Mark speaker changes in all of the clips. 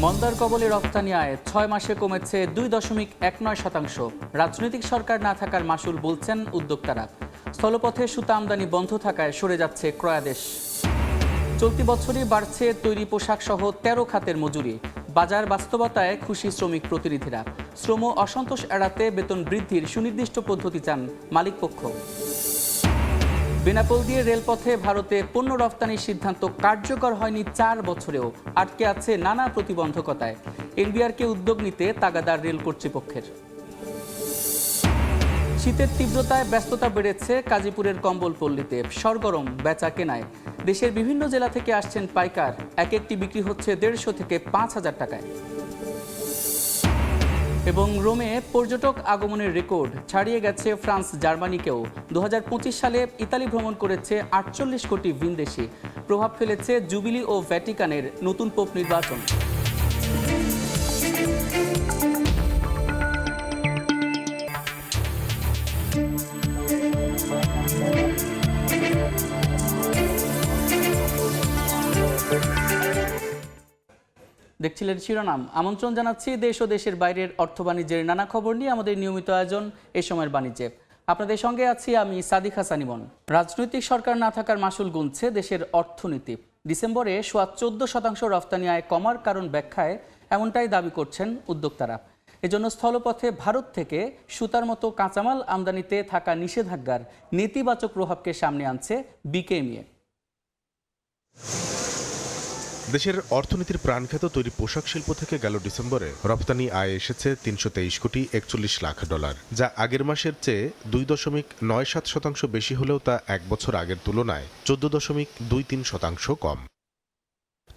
Speaker 1: মন্দার কবলে রপ্তানি আয় 6 মাসে কমেছে 2.19%। রাজনৈতিক সরকার না থাকার মাসুল বলছেন উদ্যোক্তারা। স্থলপথে সুতা আমদানি বন্ধ থাকায় সরে যাচ্ছে ক্রয়াদেশ। চলতি বছরই বাড়ছে তৈরি পোশাক সহ 13 খাতের মজুরি। বাজার বাস্তবতায় খুশি শ্রমিক প্রতিনিধিরা। শ্রম অসন্তোষ এড়াতে বেতন বৃদ্ধির সুনির্দিষ্ট পদ্ধতি চান মালিকপক্ষ। বেনাপোল দিয়ে রেলপথে ভারতে পণ্য রফতানির সিদ্ধান্ত কার্যকর হয়নি 4 বছরেও আটকে আছে নানা প্রতিবন্ধকতায়। এনবিআরকে উদ্যোগ নিতে তাগাদা রেল কর্তৃপক্ষের। শীতের তীব্রতায় ব্যস্ততা বেড়েছে গাজীপুরের কম্বলপল্লীতে। সরগরম বেচা কেনায়। দেশের বিভিন্ন জেলা থেকে আসছেন পাইকার। এক একটি বিক্রি হচ্ছে 150 থেকে 5000 টাকায়। এবং রোমে পর্যটক আগমনের রেকর্ড ছাড়িয়ে গেছে ফ্রান্স জার্মানিকেও। 2025 সালে ইতালি ভ্রমণ করেছে 48 কোটি ভিনদেশি। প্রভাব ফেলেছে জুবিলি ও ভ্যাটিকানের নতুন পোপ নির্বাচন। দেখছিলেন শিরোনাম। আমন্ত্রণ জানাচ্ছি দেশ ও দেশের বাইরের অর্থ বাণিজ্যের নানা খবর নিয়ে আমাদের নিয়মিত আয়োজন এই সময়ের বাণিজ্যে। আপনাদের সঙ্গে আছি আমি সাদিক হাসান ইমন। রাজনৈতিক সরকার না থাকার মাসুল গুনছে দেশের অর্থনীতি। ডিসেম্বরে 14% রফতানি আয় কমার কারণ ব্যাখ্যায় এমনটাই দাবি করছেন উদ্যোক্তারা। এজন্য স্থলপথে ভারত থেকে সুতার মতো কাঁচামাল আমদানিতে থাকা নিষেধাজ্ঞার নেতিবাচক প্রভাবকে সামনে আনছে বিকেএমইএ।
Speaker 2: দেশের অর্থনীতির প্রাণখ্যাত তৈরি পোশাক শিল্প থেকে গেল ডিসেম্বরে রপ্তানি আয় এসেছে 323 কোটি 41 লাখ ডলার, যা আগের মাসের চেয়ে 2.97% বেশি হলেও তা এক বছর আগের তুলনায় 14.23% কম।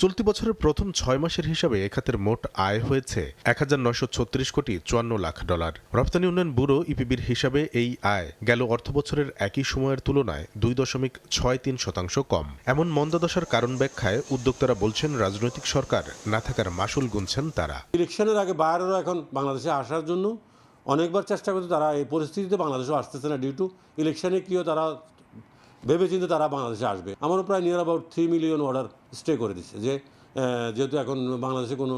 Speaker 2: চলতি বছরের প্রথম 6 মাসের হিসাবে এ খাতের মোট আয় হয়েছে 1936 কোটি 54 লাখ ডলার। রপ্তানি উন্নয়ন ব্যুরো ইপিবির হিসাবে এই আয় গেল অর্থবছরের একই সময়ের তুলনায় 2.63% কম। এমন মন্দাদশার কারণ ব্যাখ্যায় উদ্যোক্তারা বলছেন রাজনৈতিক সরকার না থাকার মাসুল গুনছেন তারা।
Speaker 3: ইলেকশনের আগে বাইরেরও এখন বাংলাদেশে আসার জন্য অনেকবার চেষ্টা করতে, তারা এই পরিস্থিতিতে বাংলাদেশেও আসতেছে না। ডিউ টু ইলেকশনে কিও তারা ভেবেচিন্তে তারা বাংলাদেশে আসবে। আমারও প্রায় near about 3 million order stay করে দিচ্ছে, যেহেতু এখন বাংলাদেশে কোনো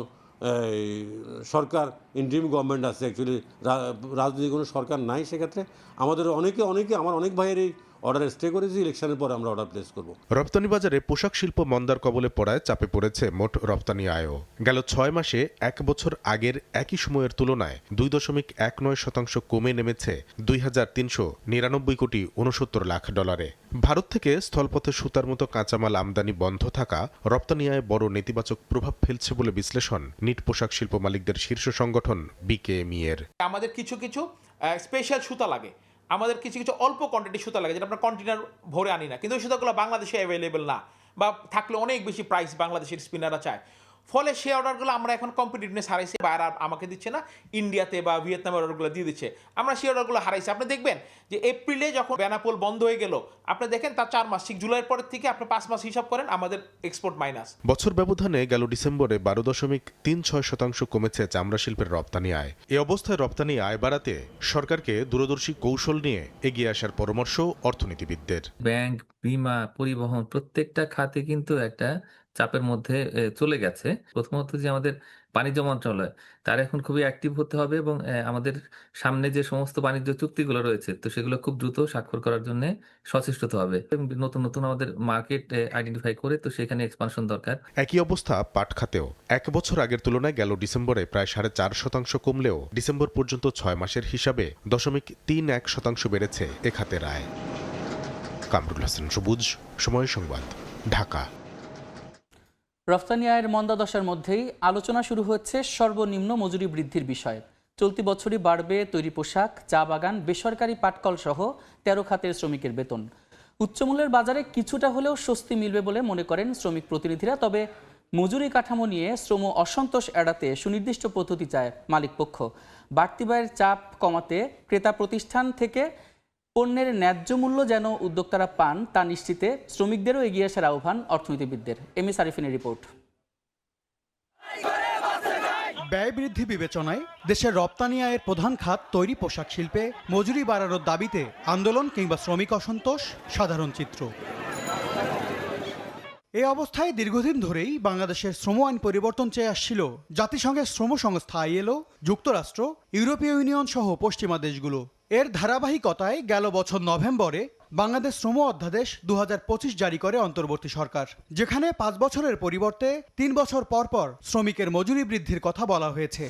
Speaker 3: সরকার ইন্টারিম গভর্নমেন্ট আছে, অ্যাকচুয়ালি রাজনৈতিক কোনো সরকার নাই। সেক্ষেত্রে আমাদের অনেকে আমার অনেক ভাইয়ের এই অর্ডার স্টে করেছি। ইলেকশনের পরে আমরা অর্ডার প্লেস করব।
Speaker 2: রপ্তানি বাজারে পোশাক শিল্প মন্দার কবলে পড়ায় চাপে পড়েছে মোট রপ্তানি আয়ও। গেল 6 মাসে এক বছর আগের একই সময়ের তুলনায় 2.19% কমে নেমেছে 2399 কোটি 69 লাখ ডলারে। ভারত থেকে স্থলপথে সুতার মতো কাঁচামাল আমদানি বন্ধ থাকা রপ্তানি আয়ে বড় নেতিবাচক প্রভাব ফেলছে বলে বিশ্লেষণ নিট পোশাক শিল্প মালিকদের শীর্ষ সংগঠন বিকেএমইএর।
Speaker 4: আমাদের কিছু স্পেশাল সুতা লাগে, আমাদের কিছু অল্প কোয়ান্টিটি সুতা লাগে, যেটা আমরা কন্টেনার ভরে আনি না, কিন্তু ওই সুতাগুলো বাংলাদেশে অ্যাভেলেবেল না, বা থাকলে অনেক বেশি প্রাইস বাংলাদেশের স্পিনাররা চায়। ফলে সেই অর্ডারগুলো আমরা এখন কম্পিটিটিভনেস হারাইছি। বাইরে আমাকে দিচ্ছে না, ইন্ডিয়াতে বা ভিয়েতনামের অর্ডারগুলো দিয়ে দিচ্ছে, আমরা সেই অর্ডারগুলো হারাইছি। আপনি দেখবেন যে এপ্রিলে যখন বেনাপোল বন্ধ হয়ে গেল, আপনি দেখেন তার 4 মাস, ঠিক জুলাইয়ের পরের থেকে আপনি 5 মাস হিসাব করেন, আমাদের এক্সপোর্ট মাইনাস।
Speaker 2: বছর ব্যবধানে গেল ডিসেম্বরে 12.36% কমেছে চামড়া শিল্পের রপ্তানি আয়। এ অবস্থায় রপ্তানি আয় বাড়াতে সরকারকে দূরদর্শী কৌশল নিয়ে এগিয়ে আসার পরামর্শ অর্থনীতিবিদদের।
Speaker 5: ব্যাংক, বীমা, পরিবহন প্রত্যেকটা খাতে কিন্তু একটা চাপের মধ্যে চলে গেছে। প্রথমত যে আমাদের বাণিজ্য মন্ত্রণালয়, তার এখন খুবই অ্যাক্টিভ হতে হবে এবং আমাদের সামনে যে সমস্ত বাণিজ্য চুক্তিগুলো রয়েছে তো সেগুলো খুব দ্রুত স্বাক্ষর করার জন্য সচেষ্ট হতে হবে। নতুন আমাদের মার্কেট আইডেন্টিফাই করে তো সেখানে এক্সপানশন দরকার।
Speaker 2: একই অবস্থা পাট খাতেও। এক বছর আগের তুলনায় গেল ডিসেম্বরে প্রায় 4.5% কমলেও ডিসেম্বর পর্যন্ত 6 মাসের হিসাবে 0.31% বেড়েছে এ খাতের আয়। কামরুল হাসান সবুজ, সময় সংবাদ, ঢাকা।
Speaker 1: রফতানি আয়ের মন্দাদশার মধ্যেই আলোচনা শুরু হচ্ছে সর্বনিম্ন মজুরি বৃদ্ধির বিষয়ে। চলতি বছরই বাড়বে তৈরি পোশাক, চা বাগান, বেসরকারি পাটকল সহ 13 খাতের শ্রমিকের বেতন। উচ্চমূল্যের বাজারে কিছুটা হলেও স্বস্তি মিলবে বলে মনে করেন শ্রমিক প্রতিনিধিরা। তবে মজুরি কাঠামো নিয়ে শ্রম অসন্তোষ এড়াতে সুনির্দিষ্ট পদ্ধতি চায় মালিকপক্ষ। বাড়তি ব্যয়ের চাপ কমাতে ক্রেতা প্রতিষ্ঠান থেকে পণ্যের ন্যায্য মূল্য যেন উদ্যোক্তারা পান তা নিশ্চিতে শ্রমিকদেরও এগিয়ে আসার আহ্বান অর্থনীতিবিদদের। M A সারিফিনের report.
Speaker 6: ব্যয় বৃদ্ধি বিবেচনায় দেশের রপ্তানি আয়ের প্রধান খাত তৈরি পোশাক শিল্পে মজুরি বাড়ানোর দাবিতে আন্দোলন কিংবা শ্রমিক অসন্তোষ সাধারণ চিত্র। এই অবস্থায় দীর্ঘদিন ধরেই বাংলাদেশের শ্রম আইন পরিবর্তন চেয়ে আসছিল জাতিসংঘের শ্রম সংস্থা আইএলও, যুক্তরাষ্ট্র, ইউরোপীয় ইউনিয়ন সহ পশ্চিমা দেশগুলো। এর ধারাবাহিকতায় গেল বছর নভেম্বরে বাংলাদেশ শ্রম অধ্যাদেশ 2025 জারি করে অন্তর্বর্তী সরকার, যেখানে 5 বছরের পরিবর্তে 3 বছর পর পর শ্রমিকের মজুরি বৃদ্ধির কথা বলা হয়েছে।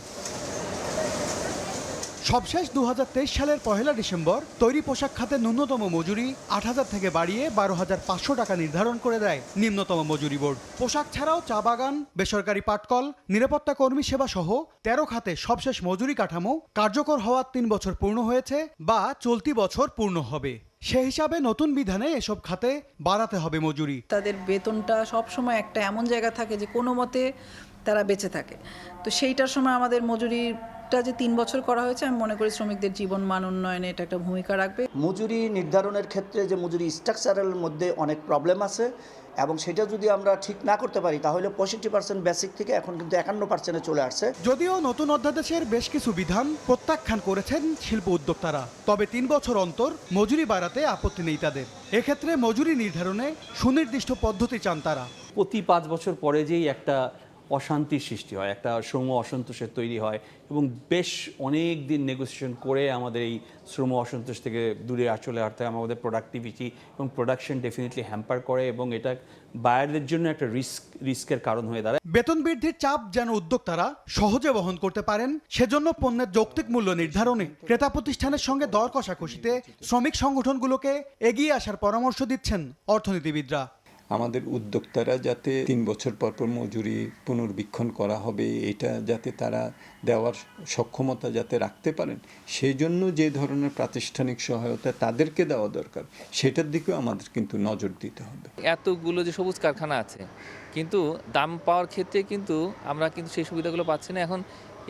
Speaker 6: সবশেষ 2023 সালের 1 ডিসেম্বর তৈরি পোশাক খাতের ন্যূনতম মজুরি 8,000 থেকে বাড়িয়ে 12,500 টাকা নির্ধারণ করে দেয় নিম্নতম মজুরি বোর্ড। পোশাক ছাড়াও চা বাগান, বেসরকারি পাটকল, নিরাপত্তা কর্মী সেবা সহ 13 খাতে সবশেষ মজুরি কাঠামো কার্যকর হওয়ার 3 বছর পূর্ণ হয়েছে বা চলতি বছর পূর্ণ হবে। সে হিসাবে নতুন বিধানে এসব খাতে বাড়াতে হবে মজুরি।
Speaker 7: তাদের বেতনটা সবসময় একটা এমন জায়গা থাকে যে কোনো মতে তারা বেঁচে থাকে। তো সেইটার সময় আমাদের মজুরিটা যে 3 বছর করা হয়েছে, আমি মনে করি শ্রমিকদের জীবন মান উন্নয়নে এটা একটা ভূমিকা রাখবে।
Speaker 8: মজুরি নির্ধারণের ক্ষেত্রে যে মজুরি স্ট্রাকচারের মধ্যে অনেক প্রবলেম আছে এবং সেটা যদি আমরা ঠিক না করতে পারি তাহলে 65% বেসিক থেকে এখন কিন্তু 51% চলে আসছে।
Speaker 6: যদিও নতুন অধ্যাদেশের বেশ কিছু বিধান প্রত্যাখ্যান করেছেন শিল্প উদ্যোক্তারা, তবে 3 বছর অন্তর মজুরি বাড়াতে আপত্তি নেই তাদের। এক্ষেত্রে মজুরি নির্ধারণে সুনির্দিষ্ট পদ্ধতি চান তারা।
Speaker 9: প্রতি 5 বছর পরে যেই একটা অশান্তির সৃষ্টি হয়, একটা শ্রম অসন্তোষের তৈরি হয় এবং বেশ অনেক দিন নেগোসিয়েশন করে আমাদের এই শ্রম অসন্তোষ থেকে দূরে চলে আসতে হয়। আমাদের প্রোডাক্টিভিটি এবং প্রোডাকশন ডেফিনেটলি হ্যাম্পার করে এবং এটা বায়ারদের জন্য একটা রিস্কের কারণ হয়ে দাঁড়ায়।
Speaker 6: বেতন বৃদ্ধির চাপ যেন উদ্যোক্তারা সহজে বহন করতে পারেন, সেজন্য পণ্যের যৌক্তিক মূল্য নির্ধারণে ক্রেতা প্রতিষ্ঠানের সঙ্গে দর কষাকষিতে শ্রমিক সংগঠনগুলোকে এগিয়ে আসার পরামর্শ দিচ্ছেন অর্থনীতিবিদরা।
Speaker 10: আমাদের উদ্যোক্তারা যাতে 3 বছর পর পর মজুরি পুনর্বীক্ষণ করা হবে, এটা যাতে তারা দেওয়ার সক্ষমতা যাতে রাখতে পারেন, সেই জন্য যে ধরনের প্রাতিষ্ঠানিক সহায়তা তাদেরকে দেওয়া দরকার সেটার দিকেও আমাদের কিন্তু নজর দিতে হবে।
Speaker 5: এতগুলো যে সবুজ কারখানা আছে, কিন্তু দাম পাওয়ার ক্ষেত্রে কিন্তু আমরা কিন্তু সেই সুবিধাগুলো পাচ্ছি না। এখন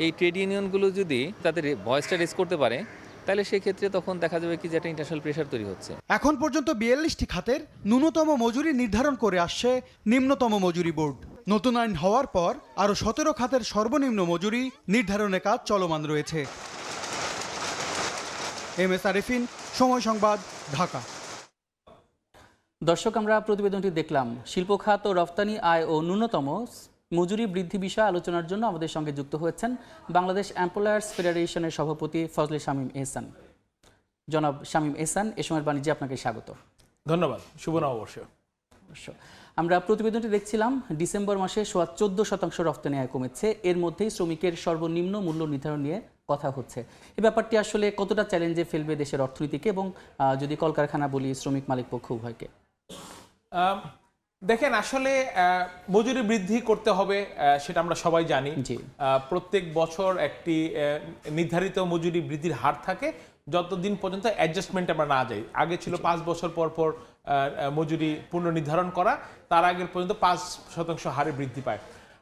Speaker 5: এই ট্রেড ইউনিয়নগুলো যদি তাদের ভয়েসটা রেজ করতে পারে, তাহলে সেই ক্ষেত্রে তখন দেখা যাবে কি যে একটা ইন্টারন্যাশনাল প্রেশার তৈরি হচ্ছে।
Speaker 6: এখন পর্যন্ত 42টি খাতের ন্যূনতম মজুরি নির্ধারণ করে আসছে নিম্নতম মজুরি বোর্ড। নতুন আইন হওয়ার পর আরও 17 খাতের সর্বনিম্ন মজুরি নির্ধারণের কাজ চলমান রয়েছে। MS আরিফিন, সময় সংবাদ, ঢাকা।
Speaker 1: দর্শক, আমরা প্রতিবেদনটি দেখলাম। শিল্প খাত ও রফতানি আয় ও ন্যূনতম মজুরি বৃদ্ধি বিষয়ে আলোচনার জন্য আমাদের সঙ্গে যুক্ত হয়েছেন বাংলাদেশ এমপ্লয়ার্স ফেডারেশনের সভাপতি ফজলে শামীম এহসান। জনাব শামীম এহসান, এ সময়ের বাণিজ্যে আপনাকে স্বাগত।
Speaker 4: ধন্যবাদ, শুভ নববর্ষ।
Speaker 1: আমরা প্রতিবেদনটি দেখছিলাম। ডিসেম্বর মাসে 14% রফতানি আয় কমেছে। এর মধ্যেই শ্রমিকের সর্বনিম্ন মূল্য নির্ধারণ নিয়ে কথা হচ্ছে। এই ব্যাপারটি আসলে কতটা চ্যালেঞ্জে ফেলবে দেশের অর্থনীতিকে এবং যদি কলকারখানা বলি, শ্রমিক মালিক পক্ষ উভয়কে?
Speaker 4: দেখেন, আসলে মজুরি বৃদ্ধি করতে হবে সেটা আমরা সবাই জানি। প্রত্যেক বছর একটি নির্ধারিত মজুরি বৃদ্ধির হার থাকে যতদিন পর্যন্ত অ্যাডজাস্টমেন্ট আমরা না যাই। আগে ছিল 5 বছর পর পর মজুরি পুনর্নির্ধারণ করা, তার আগের পর্যন্ত 5% হারে বৃদ্ধি পায়।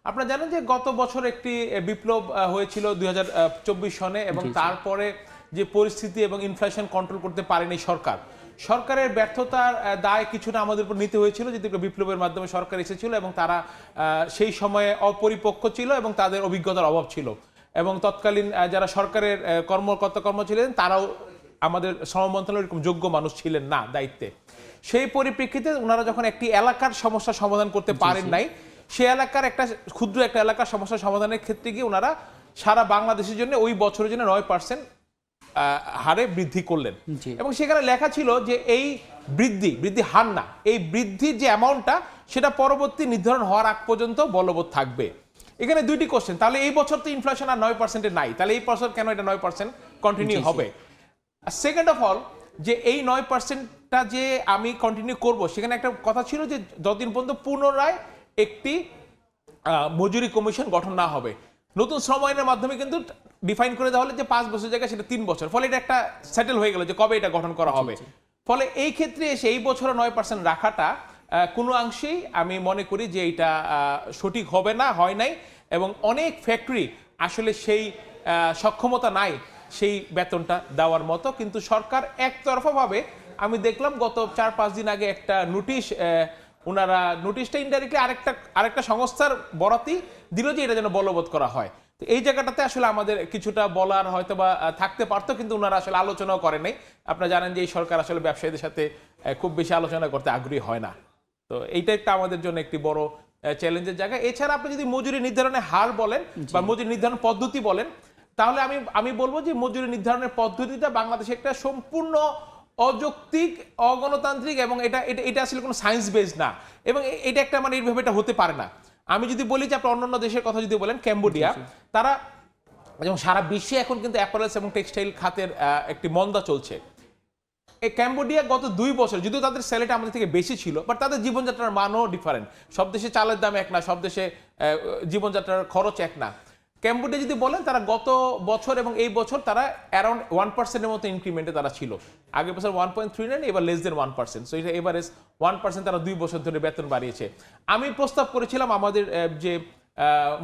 Speaker 4: আপনারা জানেন যে গত বছর একটি বিপ্লব হয়েছিল 2024 সনে এবং তারপরে যে পরিস্থিতি এবং ইনফ্লেশন কন্ট্রোল করতে পারেনি সরকারের ব্যর্থতার দায় কিছুটা আমাদের উপর নিতে হয়েছিল, যেহেতু বিপ্লবের মাধ্যমে সরকার এসেছিল এবং তারা সেই সময়ে অপরিপক্ক ছিল এবং তাদের অভিজ্ঞতার অভাব ছিল এবং তৎকালীন যারা সরকারের কর্মকর্তা ছিলেন তারাও আমাদের শ্রম মন্ত্রণালয়ের এরকম যোগ্য মানুষ ছিলেন না দায়িত্বে। সেই পরিপ্রেক্ষিতে ওনারা যখন একটি এলাকার সমস্যা সমাধান করতে পারেন নাই, সেই এলাকার ক্ষুদ্র একটা এলাকার সমস্যা সমাধানের ক্ষেত্রে গিয়ে ওনারা সারা বাংলাদেশের জন্য ওই বছরের জন্য 9% হারে বৃদ্ধি করলেন এবং সেখানে লেখা ছিল যে এই বৃদ্ধি হার না, এই বৃদ্ধির যে অ্যামাউন্টটা সেটা পরবর্তী নির্ধারণ হওয়ার আগ পর্যন্ত বলবৎ থাকবে। এখানে দুইটি কোশ্চেন, তাহলে এই বছর তো ইনফ্লেশন আর 9% নাই, তাহলে এই বছর কেন এটা 9% কন্টিনিউ হবে? সেকেন্ড অফ অল, যে এই 9%টা যে আমি কন্টিনিউ করব, সেখানে একটা কথা ছিল যে যতদিন পর্যন্ত পুনরায় একটি মজুরি কমিশন গঠন না হবে। নতুন শ্রম আইনের মাধ্যমে কিন্তু ডিফাইন করে দেওয়া হলে যে 5 বছর জায়গায় সেটা 3 বছর, ফলে এটা একটা সেটেল হয়ে গেল যে কবে এটা গঠন করা হবে। ফলে এই ক্ষেত্রে এসে এই বছর 9% রাখাটা কোনো অংশেই আমি মনে করি যে এটা সঠিক হবে না, হয় নাই এবং অনেক ফ্যাক্টরি আসলে সেই সক্ষমতা নাই সেই বেতনটা দেওয়ার মতো। কিন্তু সরকার একতরফাভাবে, আমি দেখলাম গত 4-5 দিন আগে একটা নোটিশ, ওনারা নোটিশটা ইনডাইরেক্টলি আরেকটা সংস্থার বরাতই দিল যে এটা যেন বলবৎ করা হয়। তো এই জায়গাটাতে আসলে আমাদের কিছুটা বলার হয়তো বা থাকতে পারতো, কিন্তু ওনারা আসলে আলোচনাও করেন নাই। আপনারা জানেন যে এই সরকার আসলে ব্যবসায়ীদের সাথে খুব বেশি আলোচনা করতে আগ্রহী হয় না। তো এইটা একটা আমাদের জন্য একটি বড় চ্যালেঞ্জের জায়গা। এছাড়া আপনি যদি মজুরি নির্ধারণের হার বলেন বা মজুরি নির্ধারণ পদ্ধতি বলেন, তাহলে আমি বলবো যে মজুরি নির্ধারণের পদ্ধতিটা বাংলাদেশে একটা সম্পূর্ণ অযৌক্তিক, অগণতান্ত্রিক, এবং এটা আসলে কোনো সায়েন্স বেস না, এবং এটা একটা মানে এইভাবে এটা হতে পারে না। আমি যদি বলি যে আপনি অন্যান্য দেশের কথা যদি বলেন, ক্যাম্বোডিয়া, তারা যেমন সারা বিশ্বে এখন কিন্তু অ্যাপারেলস এবং টেক্সটাইল খাতের একটি মন্দা চলছে। এই ক্যাম্বোডিয়া গত 2 বছর, যদিও তাদের স্যালারি আমাদের থেকে বেশি ছিল, বাট তাদের জীবনযাত্রার মানও ডিফারেন্ট। সব দেশে চালের দাম এক না, সব দেশে জীবনযাত্রার খরচ এক না। ক্যাম্বোডিয়া যদি বলেন, তারা গত বছর এবং এই বছর তারা অ্যারাউন্ড 1%-এর মতো ইনক্রিমেন্টে তারা ছিল। আগের বছর 1.39, এবার লেস দেন 1%। সো এটা এভারেজ 1% তারা 2 বছর ধরে বেতন বাড়িয়েছে। আমি প্রস্তাব করেছিলাম আমাদের যে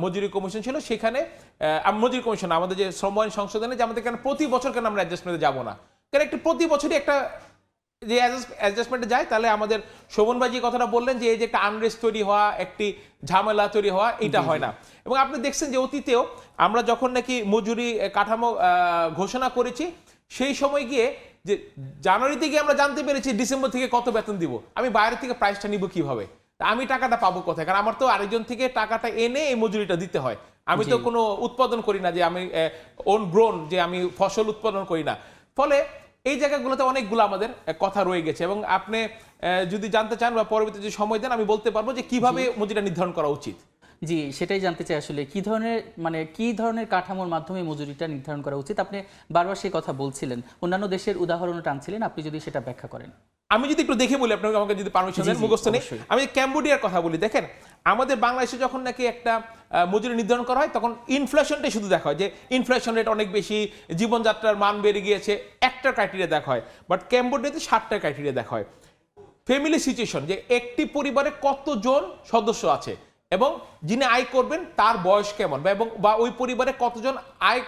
Speaker 4: মজুরি কমিশন ছিল সেখানে, মজুরি কমিশন আমাদের যে শ্রম আইন সংশোধনে, যে আমাদের কেন প্রতি বছর কেন আমরা অ্যাডজাস্টমেন্টে যাবো না, কারণ একটি প্রতি বছরই একটা যে অ্যাডজাস্টমেন্টে যায়, তাহলে আমাদের শোভন ভাই যে কথাটা বললেন যে এই যে একটা আনরেস্ট তৈরি হওয়া, একটি ঝামেলা তৈরি হওয়া, এটা হয় না। এবং আপনি দেখছেন যে অতীতেও আমরা যখন নাকি মজুরি কাঠামো ঘোষণা করেছি, সেই সময় গিয়ে যে জানুয়ারিতে গিয়ে আমরা জানতে পেরেছি ডিসেম্বর থেকে কত বেতন দিব, আমি বাইরে থেকে প্রাইসটা নিব কিভাবে, আমি টাকাটা পাবো কোথায়, কারণ আমার তো আরেকজন থেকে টাকাটা এনে এই মজুরিটা দিতে হয়। আমি তো কোনো উৎপাদন করি না, যে আমি ওন গ্রোন, যে আমি ফসল উৎপাদন করি না। ফলে এই জায়গাগুলোতে অনেকগুলো আমাদের কথা রয়ে গেছে, এবং আপনি যদি জানতে চান বা পরবর্তী যে সময় দেন, আমি বলতে পারবো যে কিভাবে মজুরিটা নির্ধারণ করা উচিত।
Speaker 1: জি, সেটাই জানতে চাই আসলে কি ধরনের কাঠামোর মাধ্যমে মজুরিটা নির্ধারণ করা উচিত। আপনি বারবার সেই কথা বলছিলেন, অন্যান্য দেশের উদাহরণও টানছিলেন, আপনি যদি সেটা ব্যাখ্যা করেন।
Speaker 4: আমি যদি একটু দেখে বলি, আপনাকে আমাকে যদি পারমিশন দেন, মুখস্থ নেই, আমি ক্যাম্বোডিয়ার কথা বলি। দেখেন, আমাদের বাংলাদেশে যখন নাকি একটা মজুরি নির্ধারণ করা হয়, তখন ইনফ্লেশনটাই শুধু দেখা হয়, যে ইনফ্লেশন রেট অনেক বেশি, জীবনযাত্রার মান বেড়ে গিয়েছে, একটা ক্রাইটেরিয়া দেখা হয়। বাট ক্যাম্বোডিয়াতে 7টা ক্রাইটেরিয়া দেখা হয়। ফ্যামিলি সিচুয়েশন, যে একটি পরিবারে কতজন সদস্য আছে, এবং যিনি আয় করবেন তার বয়স কেমন, বা ওই পরিবারে কতজন আয়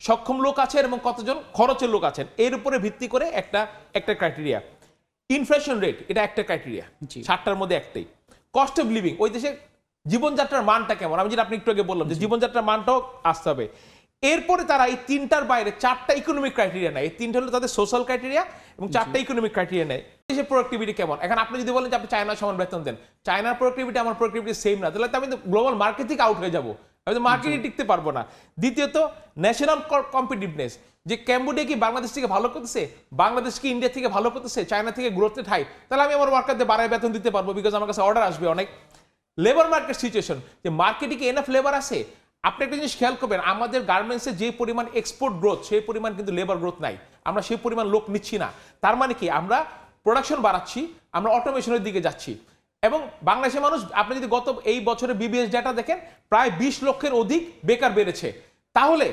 Speaker 4: সক্ষম লোক আছে এবং কতজন খরচের লোক আছেন, এর উপরে ভিত্তি করে একটা ক্রাইটেরিয়া। ইনফ্লেশন রেট, এটা একটা ক্রাইটেরিয়া, 7টার মধ্যে একটাই। কস্ট অফ লিভিং, ওই দেশে জীবনযাত্রার মানটা কেমন, আমি যেটা আপনি একটু আগে বললাম যে জীবনযাত্রার মানটাও আসতে হবে। এরপরে তারা এই 3টার বাইরে 4টা ইকোনমিক ক্রাইটেরিয়া নেয়। এই 3টা হলো তাদের সোশ্যাল ক্রাইটেরিয়া, এবং 4টা ইকোনমিক ক্রাইটেরিয়া নেয়। দেশের প্রোডাক্টিভিটি কেমন, এখন আপনি যদি বলেন যে আপনি চায়নার সমান বেতন দেন, চায়নার প্রোডাক্টিভিটি আমার প্রোডাক্টিভিটি সেম না, তাহলে আমি তো গ্লোবাল মার্কেট থেকে আউট হয়ে যাবো, আমি তো মার্কেটে টিকতে পারবো না। দ্বিতীয়ত, ন্যাশনাল কম্পিটিভনেস, যে ক্যাম্বোডিয়া কি বাংলাদেশ থেকে ভালো করতেছে, বাংলাদেশ কি ইন্ডিয়া থেকে ভালো করতেছে, চায়না থেকে গ্রোথ রেট হাই, তাহলে আমি আমার ওয়ার্কারদের বাড়ায় বেতন দিতে পারবো, বিকজ আমার কাছে অর্ডার আসবে অনেক। লেবার মার্কেট সিচুয়েশন, যে মার্কেটে কি এনাফ লেবার আছে। আপনি একটা জিনিস খেয়াল করবেন, আমাদের গার্মেন্টসে যে পরিমাণ এক্সপোর্ট গ্রোথ, সেই পরিমাণ কিন্তু লেবার গ্রোথ নাই, আমরা সেই পরিমাণ লোক নিচ্ছি না। তার মানে কি, আমরা প্রোডাকশন বাড়াচ্ছি, আমরা অটোমেশনের দিকে যাচ্ছি। এবং বাংলাদেশের মানুষ, আপনি যদি গত এই বছরের বিবিএস ডাটা দেখেন, প্রায় 20 লক্ষের অধিক বেকার বেড়েছে। তাহলে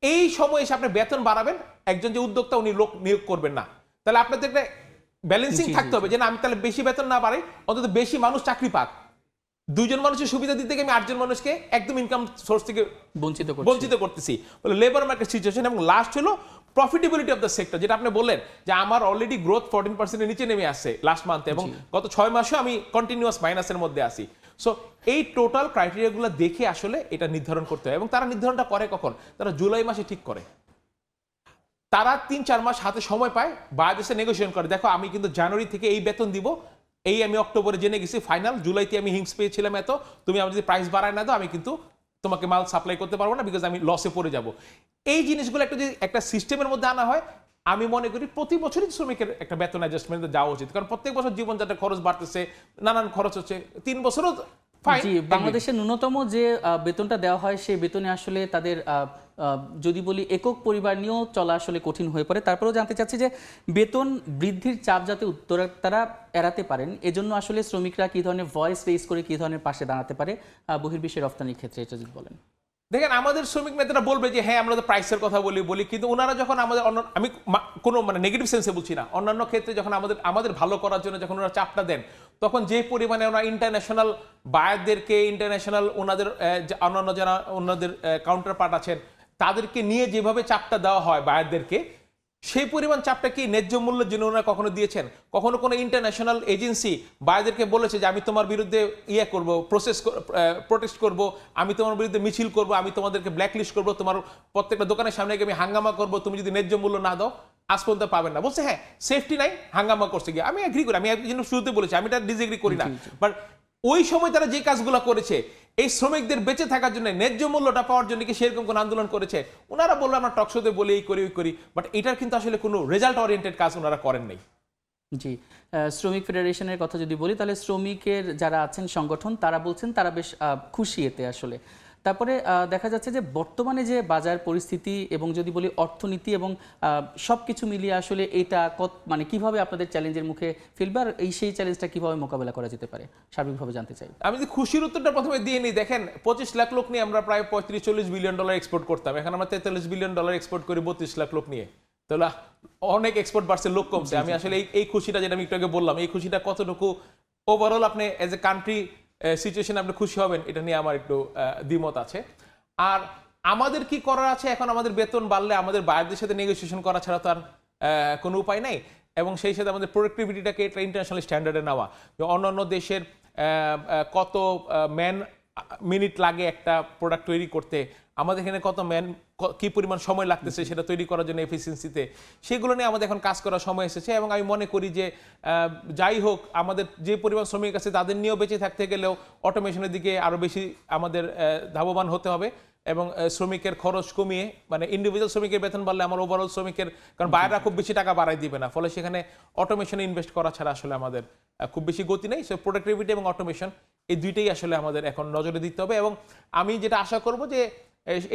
Speaker 4: এই সময় এসে আপনি বেতন বাড়াবেন, একজন যে উদ্যোক্তা উনি লোক নিয়োগ করবেন না, তাহলে আপনাদের একটা ব্যালেন্সিং থাকতে হবে, যে না আমি তাহলে বেশি বেতন না বাড়াই, অন্তত বেশি মানুষ চাকরি পাক। 2জন মানুষের সুবিধা দিতে গিয়ে আমি 8জন মানুষকে একদম ইনকাম সোর্স থেকে বঞ্চিত করতেছি, বলে লেবার মার্কেট সিচুয়েশন। এবং লাস্ট হলো প্রফিটেবিলিটি অফ দ্য সেক্টর, যেটা আপনি বললেন যে আমার অলরেডি গ্রোথ 14%-এর নিচে নেমে আসছে লাস্ট মান্থে, এবং গত 6 মাসেও আমি কন্টিনিউয়াস মাইনাসের মধ্যে আসি। সো এই টোটাল ক্রাইটেরিয়াগুলো দেখে আসলে এটা নির্ধারণ করতে হয়, এবং তারা নির্ধারণটা করে কখন, তারা জুলাই মাসে ঠিক করে। তারা 3-4 মাস হাতে সময় পায়, বাইরে এসে নেগোসিয়েশন করে, দেখো আমি কিন্তু জানুয়ারি থেকে এই বেতন দিব, এই আমি অক্টোবরে জেনে গেছি, ফাইনাল জুলাইতে আমি হিংস পেয়েছিলাম এত, তুমি আমার যদি প্রাইস বাড়ায় না দাও, আমি কিন্তু তোমাকে মাল সাপ্লাই করতে পারবো না, বিকজ আমি লসে পড়ে যাব। এই জিনিসগুলো একটা সিস্টেমের মধ্যে আনা হয়, আমি মনে করি প্রতি বছরই শ্রমিকের একটা বেতন অ্যাডজাস্টমেন্টে যাওয়া উচিত, কারণ প্রত্যেক বছর জীবনযাত্রার খরচ বাড়তেছে, নানান খরচ হচ্ছে, 3 বছরও
Speaker 1: জি, বাংলাদেশের ন্যূনতম যে বেতনটা দেওয়া হয়, সেই বেতনে আসলে তাদের যদি বলি একক পরিবার নিয়েও চলা আসলে কঠিন হয়ে পড়ে। তারপরেও জানতে চাচ্ছি যে বেতন বৃদ্ধির চাপ যাতে উদ্যোক্তারা এড়াতে পারেন, এজন্য আসলে শ্রমিকরা কি ধরনের ভয়েস রেজ করে কি ধরনের পাশে দাঁড়াতে পারে বহির্বিশ্বের রপ্তানির ক্ষেত্রে, এটা যদি বলেন।
Speaker 4: দেখেন, আমাদের শ্রমিক নেতারা বলবে যে হ্যাঁ আমরা তো প্রাইসের কথা বলি, কিন্তু ওনারা যখন আমাদের আমি কোনো নেগেটিভ সেন্সে বলছি না, অন্যান্য ক্ষেত্রে যখন আমাদের ভালো করার জন্য যখন ওনারা চাপটা দেন, তখন যে পরিমাণে ওনারা ইন্টারন্যাশনাল বায়ারদেরকে, ইন্টারন্যাশনাল ওনাদের অন্যান্য যারা ওনাদের কাউন্টার পার্ট আছেন, তাদেরকে নিয়ে যেভাবে চাপটা দেওয়া হয় বায়ারদেরকে, সেই পরিমাণ চাপটা কি ন্যায্য মূল্যের জন্য ওনারা কখনো দিয়েছেন? কখনো কোনো ইন্টারন্যাশনাল এজেন্সি বায়ারদেরকে বলেছে যে আমি তোমার বিরুদ্ধে করব, প্রোটেস্ট করব, আমি তোমার বিরুদ্ধে মিছিল করব, আমি তোমাদেরকে ব্ল্যাকলিস্ট করব, তোমার প্রত্যেকটা দোকানের সামনে গিয়ে আমি হাঙ্গামা করব তুমি যদি ন্যায্য মূল্য না দাও? আজ পর্যন্ত পাবেন না। বলছে হ্যাঁ সেফটি নাই, হাঙ্গামা করছে গিয়ে। আমি এগ্রি করি, আমি শুরুতে বলেছি, আমি এটা ডিসএগ্রি করি না, বাট ওই সময় তারা যে কাজগুলো করেছে এই শ্রমিকদের বেঁচে থাকার জন্য, ন্যায্য মূল্যটা পাওয়ার জন্য কি সেরকম কোন আন্দোলন করেছে? ওনারা বললো আমরা টকশোতে বলি এই করি ওই করি, বাট এটার কিন্তু আসলে কোনো রেজাল্ট ওরিয়েন্টেড কাজ ওনারা করেন নাই।
Speaker 1: জি, শ্রমিক ফেডারেশনের কথা যদি বলি তাহলে শ্রমিকের যারা আছেন সংগঠন তারা বলছেন তারা বেশ খুশি এতে আসলে। তারপরে দেখা যাচ্ছে যে বর্তমানে যে বাজার পরিস্থিতি এবং যদি বলি অর্থনীতি এবং সব কিছু মিলিয়ে আসলে এটা মানে কিভাবে আপনাদের চ্যালেঞ্জের মুখে ফেলবে আর সেই চ্যালেঞ্জটা কিভাবে মোকাবেলা করা যেতে পারে সার্বিকভাবে জানতে চাই।
Speaker 4: আমি যদি খুশির উত্তরটা প্রথমে দিয়ে নিই, দেখেন 25 লাখ লোক নিয়ে আমরা প্রায় 35-40 বিলিয়ন ডলার এক্সপোর্ট করতাম, এখন আমরা 43 বিলিয়ন ডলার এক্সপোর্ট করি 32 লাখ লোক নিয়ে, তাহলে অনেক এক্সপোর্ট বাড়ছে, লোক কমছে। আমি আসলে এই খুশিটা যেটা আমি একটু আগে বললাম, এই খুশিটা কতটুকু ওভারঅল আপনি এজ এ কান্ট্রি সিচুয়েশন আপনি খুশি হবেন এটা নিয়ে আমার একটু দ্বিমত আছে। আর আমাদের কি করার আছে, এখন আমাদের বেতন বাড়লে আমাদের বাইরের সাথে নেগোসিয়েশন করা ছাড়া তো আর কোনো উপায় নাই, এবং সেই সাথে আমাদের প্রোডাক্টিভিটিটাকে এটা ইন্টারন্যাশনাল স্ট্যান্ডার্ডে নেওয়া। অন্যান্য দেশের কত ম্যান মিনিট লাগে একটা প্রোডাক্ট তৈরি করতে, আমাদের এখানে কত কি পরিমাণ সময় লাগতেছে সেটা তৈরি করার জন্য এফিসিয়েন্সিতে, সেগুলো নিয়ে আমাদের এখন কাজ করার সময় এসেছে। এবং আমি মনে করি যে যাই হোক আমাদের যে পরিমাণ শ্রমিক আছে তাদের নিয়েও বেঁচে থাকতে গেলেও অটোমেশনের দিকে আরও বেশি আমাদের ধাবমান হতে হবে, এবং শ্রমিকের খরচ কমিয়ে, মানে ইন্ডিভিজুয়াল শ্রমিকের বেতন বাড়লে আমার ওভারঅল শ্রমিকের, কারণ বাইরেরা খুব বেশি টাকা বাড়াই দিবে না, ফলে সেখানে অটোমেশনে ইনভেস্ট করা ছাড়া আসলে আমাদের খুব বেশি গতি নেই। সো প্রোডাক্টিভিটি এবং অটোমেশন এই দুইটাই আসলে আমাদের এখন নজরে দিতে হবে। এবং আমি যেটা আশা করব যে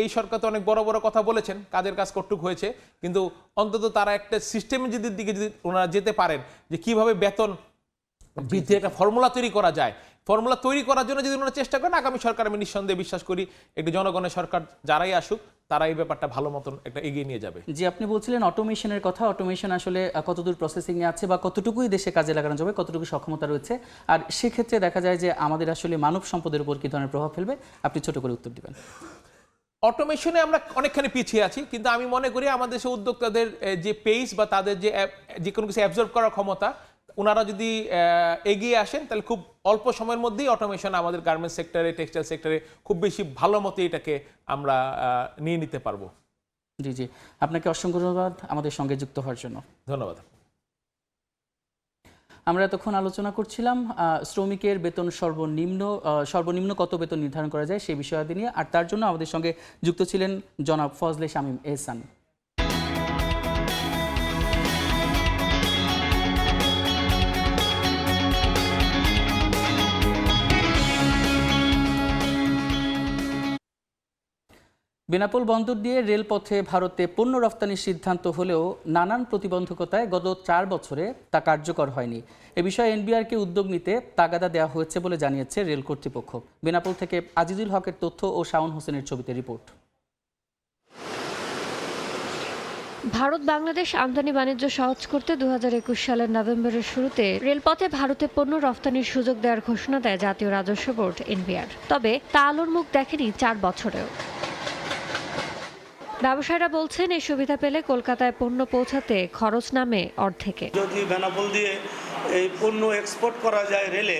Speaker 4: এই সরকার তো অনেক বড় বড় কথা বলেছেন, কাজের কাজ কতটুকু হয়েছে, কিন্তু অন্তত তারা একটা সিস্টেমের দিকে যদি ওনারা যেতে পারেন যে কিভাবে বেতন বৃদ্ধির একটা ফর্মুলা তৈরি করা যায়, ফর্মুলা তৈরি করার জন্য যদি ওনারা চেষ্টা করেন, আগামী সরকার আমি নিঃসন্দেহে বিশ্বাস করি একটু জনগণের সরকার যারাই আসুক তারা এই ব্যাপারটা ভালো মতন একটা এগিয়ে নিয়ে যাবে।
Speaker 1: জি, আপনি বলছিলেন অটোমেশনের কথা, অটোমেশন আসলে কতদূর প্রসেসিংয়ে আছে বা কতটুকুই দেশে কাজে লাগানো যাবে, কতটুকু সক্ষমতা রয়েছে, আর সেক্ষেত্রে দেখা যায় যে আমাদের আসলে মানব সম্পদের উপর কী ধরনের প্রভাব ফেলবে, আপনি ছোট করে উত্তর দিবেন।
Speaker 4: অটোমেশনে আমরা অনেকখানি পিছিয়ে আছি, কিন্তু আমি মনে করি আমাদের দেশের উদ্যোক্তাদের যে পেস বা তাদের যে কোনো কিছু অ্যাবজর্ব করার ক্ষমতা, ওনারা যদি এগিয়ে আসেন তাহলে খুব অল্প সময়ের মধ্যেই অটোমেশন আমাদের গার্মেন্টস সেক্টরে, টেক্সটাইল সেক্টরে খুব বেশি ভালো মতো এটাকে আমরা নিয়ে নিতে পারবো।
Speaker 1: জি জি, আপনাকে অসংখ্য ধন্যবাদ আমাদের সঙ্গে যুক্ত হওয়ার জন্য।
Speaker 4: ধন্যবাদ।
Speaker 1: আমরা এতক্ষণ আলোচনা করছিলাম শ্রমিকের বেতন সর্বনিম্ন কত বেতন নির্ধারণ করা যায় সেই বিষয়াদি নিয়ে, আর তার জন্য আমাদের সঙ্গে যুক্ত ছিলেন জনাব ফজলে শামীম এহসান। বেনাপোল বন্দর দিয়ে রেলপথে ভারতে পণ্য রফতানির সিদ্ধান্ত হলেও নানান প্রতিবন্ধকতায় গত 4 বছরে তা কার্যকর হয়নি। এ বিষয়ে এনবিআরকে উদ্যোগ নিতে তাগাদা দেওয়া হয়েছে বলে জানিয়েছে রেল কর্তৃপক্ষ। বেনাপোল থেকে আজিজুল হকের তথ্য ও শাওন হোসেনের ছবিতে রিপোর্ট।
Speaker 11: ভারত বাংলাদেশ আমদানি বাণিজ্য সহজ করতে 2021 সালের নভেম্বরের শুরুতে রেলপথে ভারতে পণ্য রফতানির সুযোগ দেওয়ার ঘোষণা দেয় জাতীয় রাজস্ব বোর্ড এনবিআর। তবে তা আলোর মুখ দেখেনি 4 বছরেও। ব্যবসায়ীরা বলছেন এই সুবিধা পেলে কলকাতায় পণ্য পৌঁছাতে খরচ নামে অর্ধেকে।
Speaker 12: যদি বেনাপোল দিয়ে এই পণ্য এক্সপোর্ট করা যায় রেলে,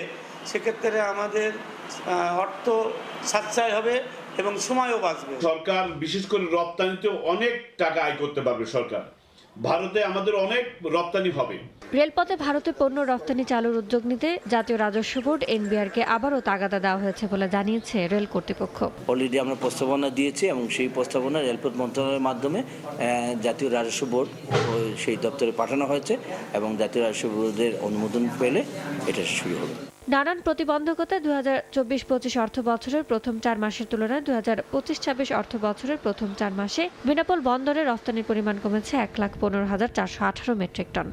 Speaker 12: সেক্ষেত্রে আমাদের অর্থ সাশ্রয় হবে এবং সময়ও বাঁচবে।
Speaker 13: সরকার বিশেষ করে রপ্তানিতে অনেক টাকা আয় করতে পারবে সরকার, ভারতে আমাদের অনেক রপ্তানি হবে।
Speaker 11: রেলপথে ভারতে পণ্য রফতানি চালুর উদ্যোগ নিতে জাতীয় রাজস্ব বোর্ড এনবিআরকে আবারও তাগাদা দেওয়া হয়েছে বলে জানিয়েছে রেল কর্তৃপক্ষ।
Speaker 14: অলরেডি আমরা প্রস্তাবনা দিয়েছি এবং সেই প্রস্তাবনা রেলপথ মন্ত্রণালয়ের মাধ্যমে জাতীয় রাজস্ব বোর্ড সেই দপ্তরে পাঠানো হয়েছে এবং জাতীয় রাজস্ব বোর্ডের অনুমোদন পেলে এটা শুরু হবে।
Speaker 11: নানান প্রতিবন্ধকতায় 2024-25 অর্থ বছরের প্রথম 4 মাসের তুলনায় 2025-26 অর্থ বছরের প্রথম 4 মাসে বেনাপোল বন্দরে রফতানির পরিমাণ কমেছে 1,15,418 মেট্রিক টন।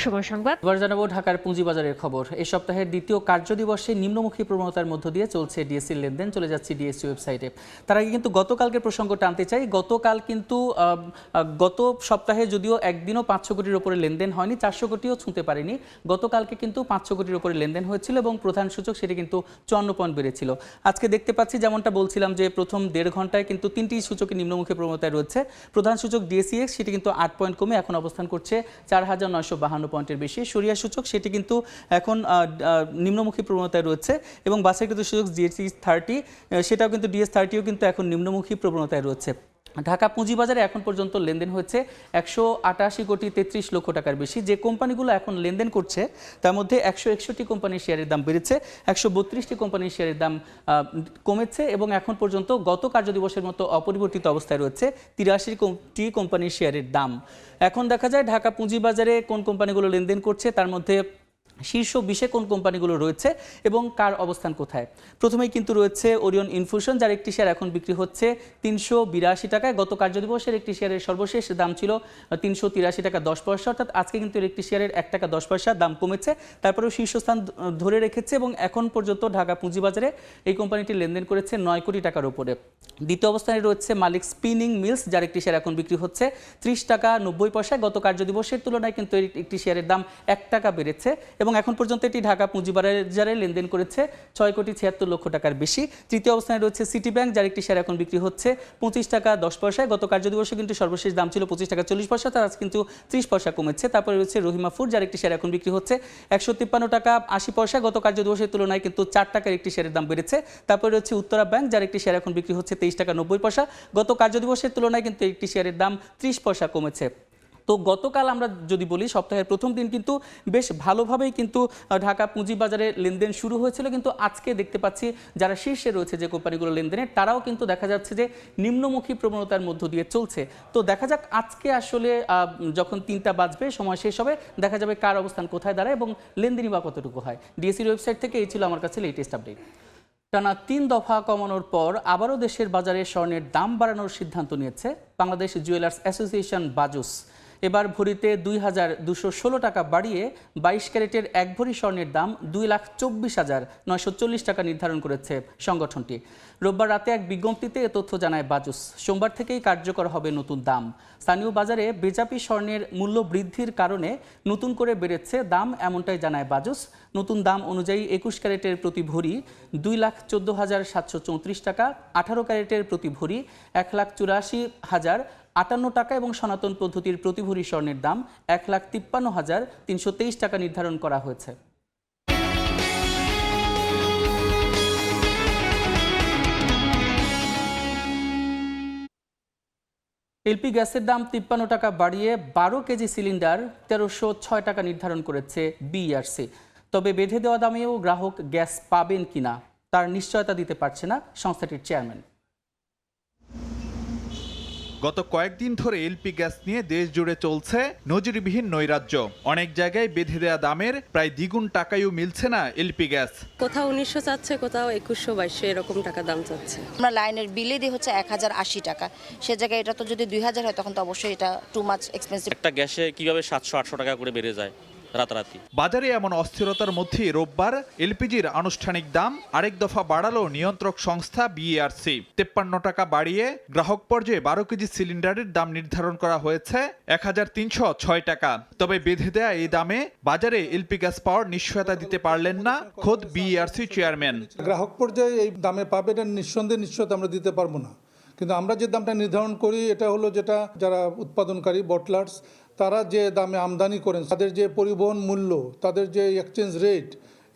Speaker 11: সময় সংবাদ।
Speaker 1: এবার জানাবো ঢাকার পুঁজিবাজারের খবর। এই সপ্তাহের দ্বিতীয় কার্যদিবসে নিম্নমুখী প্রবণতার মধ্য দিয়ে চলছে ডিএসসির লেনদেন। চলে যাচ্ছি ডিএসসি ওয়েবসাইটে। তার আগে কিন্তু গতকালকের প্রসঙ্গ টানতে চাই। গতকাল কিন্তু গত সপ্তাহে যদিও একদিনও 500 কোটির উপরে লেনদেন হয়নি, 400 কোটিও ছুঁতে পারেনি। গতকালকে কিন্তু 500 কোটির উপরে লেনদেন হয়েছিল এবং প্রধান সূচক সেটি কিন্তু 54 পয়েন্ট বেড়েছিল। আজকে দেখতে পাচ্ছি যেমনটা বলছিলাম যে প্রথম 1.5 ঘন্টায় কিন্তু 3টি সূচকে নিম্নমুখী প্রবণতায় রয়েছে। প্রধান সূচক ডিএসইএক্স সেটি কিন্তু 8 পয়েন্ট কমে এখন অবস্থান করছে 4952 পয়েন্টের বেশি। সরিয়া সূচক সেটি কিন্তু এখন নিম্নমুখী প্রবণতায় রয়েছে এবং বাছাইকৃত সূচক জিএসটি 30 সেটাও কিন্তু ডিএস 30ও কিন্তু এখন নিম্নমুখী প্রবণতায় রয়েছে। ঢাকা পুঁজিবাজারে এখন পর্যন্ত লেনদেন হয়েছে 188 কোটি 33 লক্ষ টাকার বেশি। যে কোম্পানিগুলো এখন লেনদেন করছে তার মধ্যে 161টি কোম্পানির শেয়ারের দাম বেড়েছে, 132টি কোম্পানির শেয়ারের দাম কমেছে এবং এখন পর্যন্ত গত কার্যদিবসের মতো অপরিবর্তিত অবস্থায় রয়েছে 83টি কোম্পানির শেয়ারের দাম। এখন দেখা যায় ঢাকা পুঁজিবাজারে কোন কোম্পানিগুলো লেনদেন করছে, তার মধ্যে শীর্ষ 20-এ কোন কোম্পানিগুলো রয়েছে এবং কার অবস্থান কোথায়। প্রথমেই কিন্তু রয়েছে ওরিয়ন ইনফিউশন, যার একটি শেয়ার এখন বিক্রি হচ্ছে 382 টাকায়। গত কার্যদিবসের একটি শেয়ারের সর্বশেষ দাম ছিল 383 টাকা 10 পয়সা, অর্থাৎ আজকে কিন্তু এর একটি শেয়ারের 1 টাকা 10 পয়সা দাম কমেছে, তারপরেও শীর্ষস্থান ধরে রেখেছে এবং এখন পর্যন্ত ঢাকা পুঁজিবাজারে এই কোম্পানিটি লেনদেন করেছে 9 কোটি টাকার উপরে। দ্বিতীয় অবস্থানে রয়েছে মালিক স্পিনিং মিলস, যার একটি শেয়ার এখন বিক্রি হচ্ছে 30 টাকা 90 পয়সায়। গত কার্যদিবসের তুলনায় কিন্তু একটি শেয়ারের দাম 1 টাকা বেড়েছে এবং এখন পর্যন্ত এটি ঢাকা পুঁজিবাজারে লেনদেন করেছে 6 কোটি 76 লক্ষ টাকার বেশি। তৃতীয় অবস্থানে রয়েছে সিটি ব্যাংক, যার একটি শেয়ার এখন বিক্রি হচ্ছে 25 টাকা 10 পয়সায়। গত কার্যদিবসে কিন্তু সর্বশেষ দাম ছিল 25 টাকা 40 পয়সা, তার আজ কিন্তু 30 পয়সা কমেছে। তারপরে রয়েছে রহিমা ফুড, যার একটি শেয়ার এখন বিক্রি হচ্ছে 153 টাকা 80 পয়সা। গত কার্যদিবসের তুলনায় কিন্তু 4 টাকার একটি শেয়ারের দাম বেড়েছে। তারপরে রয়েছে উত্তরা ব্যাংক, যার একটি শেয়ার এখন বিক্রি হচ্ছে 23 টাকা 90 পয়সা। গত কার্যদিবসের তুলনায় কিন্তু একটি শেয়ারের দাম 30 পয়সা কমেছে। তো গতকাল আমরা যদি বলি সপ্তাহের প্রথম দিন কিন্তু বেশ ভালোভাবেই কিন্তু ঢাকা পুঁজিবাজারে লেনদেন শুরু হয়েছিল, কিন্তু আজকে দেখতে পাচ্ছি যারা শীর্ষে রয়েছে যে কোম্পানিগুলো লেনদেনে, তারাও কিন্তু দেখা যাচ্ছে যে নিম্নমুখী প্রবণতার মধ্য দিয়ে চলছে। তো দেখা যাক আজকে আসলে যখন 3টা বাজবে, সময় শেষ হবে, দেখা যাবে কার অবস্থান কোথায় দাঁড়ায় এবং লেনদেনই বা কতটুকু হয়। ডিএসসির ওয়েবসাইট থেকে এই ছিল আমার কাছে লেটেস্ট আপডেট। টানা 3 দফা কমানোর পর আবারও দেশের বাজারে স্বর্ণের দাম বাড়ানোর সিদ্ধান্ত নিয়েছে বাংলাদেশ জুয়েলার্স অ্যাসোসিয়েশন বাজুস। এবার ভরিতে 2216 টাকা বাড়িয়ে 22 ক্যারেটের 1 ভরি স্বর্ণের দাম 2,24,940 টাকা নির্ধারণ করেছে সংগঠনটি। রোববার রাতে এক বিজ্ঞপ্তিতে এ তথ্য জানায় বাজুস। সোমবার থেকেই কার্যকর হবে নতুন দাম। স্থানীয় বাজারে বেজাপি স্বর্ণের মূল্য বৃদ্ধির কারণে নতুন করে বেড়েছে দাম, এমনটাই জানায় বাজুস। নতুন দাম অনুযায়ী 21 ক্যারেটের প্রতি ভরি 2,14,734 টাকা, 18 ক্যারেটের প্রতি ভরি 1,84,058 টাকা এবং সনাতন পদ্ধতির প্রতি ভরি স্বর্ণের দাম 1,53,323 টাকা নির্ধারণ করা হয়েছে। এলপি গ্যাসের দাম 53 টাকা বাড়িয়ে 12 কেজি সিলিন্ডার 1306 টাকা নির্ধারণ করেছে বিইআরসি। তবে বেঁধে দেওয়া দামেও গ্রাহক গ্যাস পাবেন কিনা তার নিশ্চয়তা দিতে পারছে না সংস্থাটির চেয়ারম্যান।
Speaker 15: গত কয়েকদিন ধরে এলপি গ্যাস নিয়ে দেশ জুড়ে চলছে নজিরবিহীন নৈরাজ্য। অনেক জায়গায় বেঁধে দেওয়া দামের প্রায় দ্বিগুণ টাকায়ও মিলছে না এলপি গ্যাস।
Speaker 16: কোথাও 1900 চাচ্ছে, কোথাও 2100-2200 এরকম টাকা দাম চাচ্ছে।
Speaker 17: আমরা লাইনের বিলে দিয়ে হচ্ছে 1080 টাকা, সে জায়গায় এটা তো যদি 2000 হয় তখন তো অবশ্যই এটা টু মাচ এক্সপেন্সিভ।
Speaker 18: একটা গ্যাসে কিভাবে 700-800 টাকা করে বেড়ে যায় রাতারাতি।
Speaker 15: বাজারে এমন অস্থিরতার মধ্যে রোববার এলপিজির আনুষ্ঠানিক দাম আরেক দফা বাড়ালো নিয়ন্ত্রক সংস্থা বিইআরসি। 53 টাকা বাড়িয়ে গ্রাহক পর্যায়ে 12 কেজি সিলিন্ডারের দাম নির্ধারণ করা হয়েছে 1,306 টাকা। তবে বেঁধে দেয়া এই দামে বাজারে এলপি গ্যাস পাওয়ার নিশ্চয়তা দিতে পারলেন না খোদ বিইআরসি চেয়ারম্যান।
Speaker 19: গ্রাহক পর্যায়ে এই দামে পাবে এটা নিঃসন্দেহে আমরা দিতে পারবো না, কিন্তু আমরা যে দামটা নির্ধারণ করি এটা হলো যেটা যারা উৎপাদনকারী বটলার্স তারা যে দামে আমদানি করেন, তাদের যে পরিবহন মূল্য, তাদের যে এক্সচেঞ্জ রেট,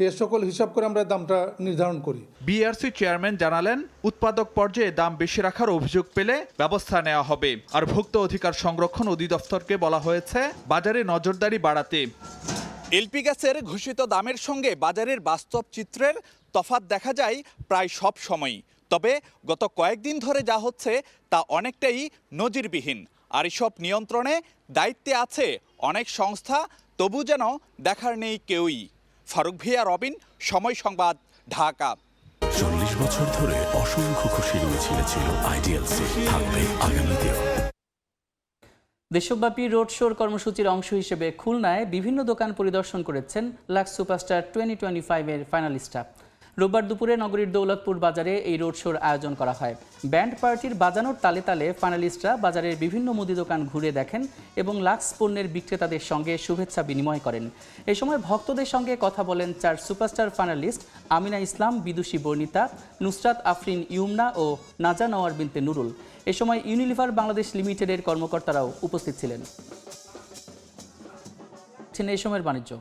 Speaker 19: এ সকল হিসাব করে আমরা দামটা নির্ধারণ করি।
Speaker 15: বিইআরসি চেয়ারম্যান জানালেন, উৎপাদক পর্যায়ে দাম বেশি রাখার অভিযোগ পেলে ব্যবস্থা নেওয়া হবে। আর ভোক্তা অধিকার সংরক্ষণ অধিদপ্তরকে বলা হয়েছে বাজারে নজরদারি বাড়াতে। এলপি গ্যাসের ঘোষিত দামের সঙ্গে বাজারের বাস্তব চিত্রের তফাৎ দেখা যায় প্রায় সব সময়ই। তবে গত কয়েকদিন ধরে যা হচ্ছে তা অনেকটাই নজিরবিহীন। আর এসব নিয়ন্ত্রণে দায়িত্বে আছে অনেক সংস্থা, তবু যেন দেখার নেই কেউই। ফারুক ভিয়া, রবিন, সময় সংবাদ, ঢাকা।
Speaker 20: 40 বছর ধরে অসংখ্য খুশির মিছিল ছিল আইডিএলসি, থাকবে আগামীতেও।
Speaker 1: দেশব্যাপী রোড শোর কর্মসূচির অংশ হিসেবে খুলনায় বিভিন্ন দোকান পরিদর্শন করেছেন লাক্স সুপারস্টার 2025-এর ফাইনালিস্টরা। রোববার দুপুরে নগরীর দৌলতপুর বাজারে এই রোড শোর আয়োজন করা হয়। ব্যান্ড পার্টির বাজানোর তালে তালে ফাইনালিস্টরা বাজারের বিভিন্ন মুদি দোকান ঘুরে দেখেন এবং লাক্স পণ্যের বিক্রেতাদের সঙ্গে শুভেচ্ছা বিনিময় করেন। এই সময় ভক্তদের সঙ্গে কথা বলেন 4 সুপারস্টার ফাইনালিস্ট আমিনা ইসলাম, বিদুষী বর্ণিতা, নুসরাত আফরিন ইউমনা ও নাজা নওয়ার বিনতে নুরুল। এ সময় ইউনিলিভার বাংলাদেশ লিমিটেডের কর্মকর্তারাও উপস্থিত ছিলেন। এই সময়ের বাণিজ্য।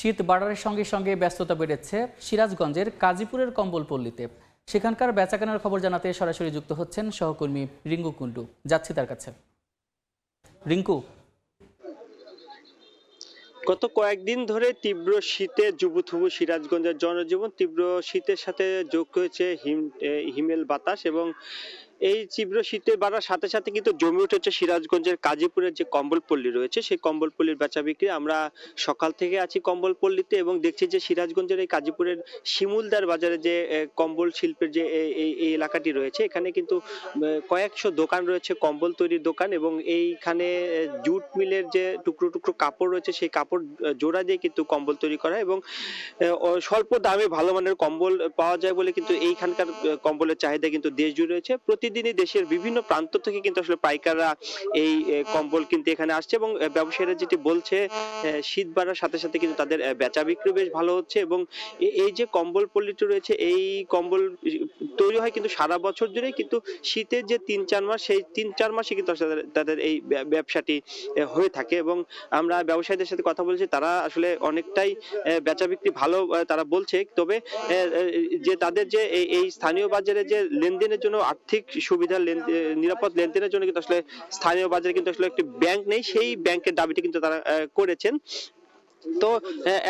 Speaker 1: শীত বাড়ার সঙ্গে সঙ্গে ব্যস্ততা বেড়েছে সিরাজগঞ্জের কাজীপুরের কম্বলপল্লীতে। সেখানকার বেচাকেনার খবর জানাতে সরাসরি যুক্ত হচ্ছেন সহকর্মী রিঙ্কু কুন্ডু। যাচ্ছি তার কাছে। রিঙ্কু,
Speaker 21: গত কয়েকদিন ধরে তীব্র শীতে জুবুথুবু সিরাজগঞ্জের জনজীবন। তীব্র শীতের সাথে যোগ হয়েছে হিমেল বাতাস এবং এই তীব্র শীতে বাড়ার সাথে সাথে কিন্তু জমে উঠেছে সিরাজগঞ্জের কাজীপুরের যে কম্বলপল্লী রয়েছে সেই কম্বলপল্লীর বেচা বিক্রি। আমরা সকাল থেকে আছি কম্বলপল্লীতে এবং দেখছি যে সিরাজগঞ্জের এই কাজীপুরের শিমুলদার বাজারে যে কম্বল শিল্পের যে এই এলাকাটি রয়েছে এখানে কিন্তু কয়েকশো দোকান রয়েছে, কম্বল তৈরির দোকান, এবং এইখানে জুট মিলের যে টুকরো টুকরো কাপড় রয়েছে সেই কাপড় জোড়া দিয়ে কিন্তু কম্বল তৈরি করা এবং স্বল্প দামে ভালো মানের কম্বল পাওয়া যায় বলে কিন্তু এইখানকার কম্বলের চাহিদা কিন্তু দেশ জুড়ে রয়েছে। প্রতিদিনই দেশের বিভিন্ন প্রান্ত থেকে কিন্তু আসলে পাইকাররা এই কম্বল কিনতে এখানে আসছে এবং ব্যবসায়ীরা যেটি বলছে শীত বাড়ার সাথে সাথে কিন্তু তাদের বেচা বিক্রি বেশ ভালো হচ্ছে এবং এই যে কম্বল পল্লীটি রয়েছে এই কম্বল তৈরি হয় কিন্তু সারা বছর জুড়ে, কিন্তু শীতের যে ৩-৪ মাস সেই ৩-৪ মাসে কিন্তু তাদের এই ব্যবসাটি হয়ে থাকে এবং আমরা ব্যবসায়ীদের সাথে কথা বলছি, তারা আসলে অনেকটাই বেচা বিক্রি ভালো তারা বলছে। তবে যে তাদের যে এই স্থানীয় বাজারে যে লেনদেনের জন্য আর্থিক সুবিধা নিরাপদ লেনদেনের জন্য কিন্তু আসলে স্থানীয় বাজারে কিন্তু আসলে একটি ব্যাংক নেই, সেই ব্যাংকের দাবিটি কিন্তু তারা করেছেন। তো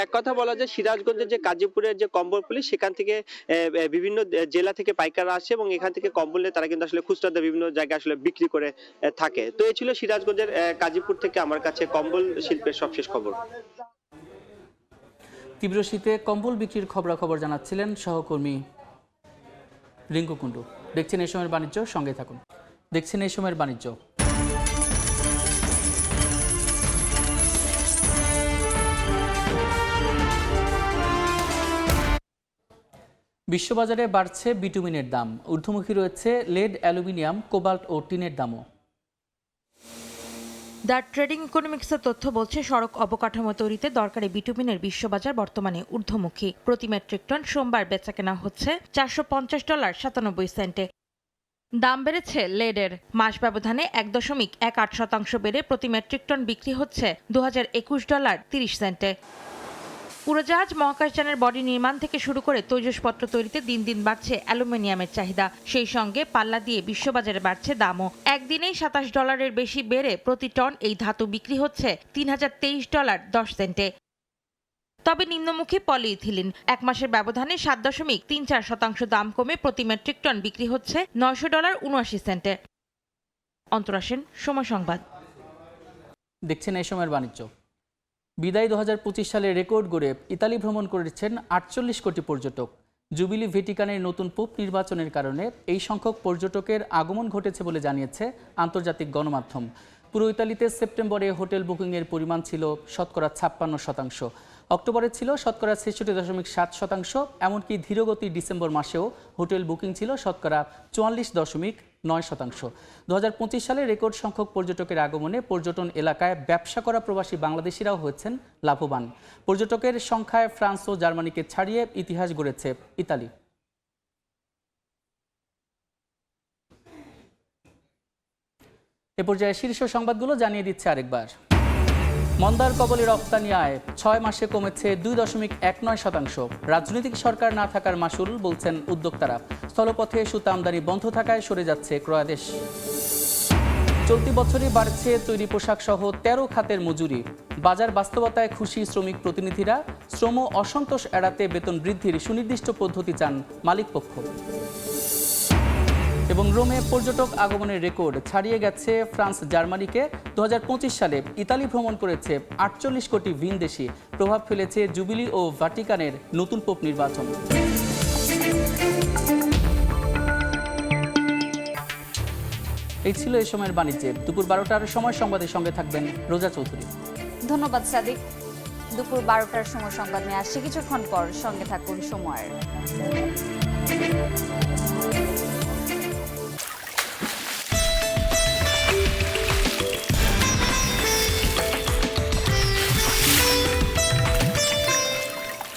Speaker 21: এক কথা বলা যায় সিরাজগঞ্জের যে কাজীপুরের যে কম্বলপল্লী সেখান থেকে বিভিন্ন জেলা থেকে পাইকাররা আসে এবং এখান থেকে কম্বল নিয়ে তারা কিন্তু আসলে খুচরা বিভিন্ন জায়গায় আসলে বিক্রি করে থাকে। তো এই ছিল সিরাজগঞ্জের কাজীপুর থেকে আমার কাছে কম্বল শিল্পের সবশেষ খবর।
Speaker 1: তীব্র শীতে কম্বল বিক্রির খবরাখবর জানাচ্ছিলেন সহকর্মী রিঙ্কু কুন্ডু। দেখছেন এই সময়ের বাণিজ্য, সঙ্গে থাকুন। দেখছেন এই সময়ের বাণিজ্য। বিশ্ববাজারে বাড়ছে বিটুমিনের দাম, ঊর্ধ্বমুখী রয়েছে লেড, অ্যালুমিনিয়াম, কোবাল্ট ও টিনের দামও।
Speaker 22: দ্য ট্রেডিং ইকোনমিক্সের তথ্য বলছে সড়ক অবকাঠামো তৈরিতে দরকারি বিটুমিনের বিশ্ববাজার বর্তমানে ঊর্ধ্বমুখী। প্রতি মেট্রিক টন সোমবার বেচাকেনা হচ্ছে $450.97। দাম বেড়েছে লেডের। মাস ব্যবধানে 1.18% বেড়ে প্রতি মেট্রিক টন বিক্রি হচ্ছে $2021.30। উড়োজাহাজ, মহাকাশযানের বডি নির্মাণ থেকে শুরু করে তৈজসপত্র তৈরিতে দিন দিন বাড়ছে অ্যালুমিনিয়ামের চাহিদা। সেই সঙ্গে পাল্লা দিয়ে বিশ্ববাজারে বাড়ছে দামও। একদিনেই $27 বেশি বেড়ে প্রতি টন এই ধাতু বিক্রি হচ্ছে $3023.10। তবে নিম্নমুখী পলিইথিলিন এক মাসের ব্যবধানে 7.34% দাম কমে প্রতি মেট্রিক টন বিক্রি হচ্ছে $900.79। অন্তরা সেন, সময় সংবাদ।
Speaker 1: দেখছেন এই সময়ের বাণিজ্য। বিদায়ী 2025 সালে রেকর্ড গড়ে ইতালি ভ্রমণ করেছেন 48 কোটি পর্যটক। জুবিলি ভ্যাটিকানের নতুন পোপ নির্বাচনের কারণে এই সংখ্যক পর্যটকের আগমন ঘটেছে বলে জানিয়েছে আন্তর্জাতিক গণমাধ্যম। পুরো ইতালিতে সেপ্টেম্বরে হোটেল বুকিংয়ের পরিমাণ ছিল 56%, অক্টোবরে ছিল 63.7%, এমনকি ধীরগতি ডিসেম্বর মাসেও হোটেল বুকিং ছিল 44.9%। 2025 সালে রেকর্ড সংখ্যক পর্যটকের আগমনে পর্যটন এলাকায় ব্যবসা করা প্রবাসী বাংলাদেশিরাও হয়েছেন লাভবান। পর্যটকের সংখ্যায় ফ্রান্স ও জার্মানিকে ছাড়িয়ে ইতিহাস গড়েছে ইতালি। এ পর্যায়ে শীর্ষ সংবাদগুলো জানিয়ে দিচ্ছে আরেকবার। মন্দার কবলে রপ্তানি আয় 6 মাসে কমেছে 2.19%। রাজনৈতিক সরকার না থাকার মাসুল, বলছেন উদ্যোক্তারা। স্থলপথে সুতা আমদানি বন্ধ থাকায় সরে যাচ্ছে ক্রয়াদেশ। চলতি বছরে বাড়ছে তৈরি পোশাক সহ 13 খাতের মজুরি। বাজার বাস্তবতায় খুশি শ্রমিক প্রতিনিধিরা। শ্রম অসন্তোষ এড়াতে বেতন বৃদ্ধির সুনির্দিষ্ট পদ্ধতি চান মালিকপক্ষ। এবং রোমে পর্যটক আগমনের রেকর্ড ছাড়িয়ে গেছে ফ্রান্স জার্মানিকে। 2025 সালে ইতালি ভ্রমণ করেছে 48 কোটি ভিনদেশি। প্রভাব ফেলেছে জুবিলি ও ভ্যাটিকানের নতুন পোপ নির্বাচন। এই ছিল এই সময়ের বাণিজ্যে। দুপুর 12টার সময় সংবাদের সঙ্গে থাকবেন রোজা চৌধুরী।
Speaker 23: ধন্যবাদ সাদিক। দুপুর 12টার সময় সংবাদ নিয়ে আসছি কিছুক্ষণ পর, সঙ্গে থাকুন সময়ের।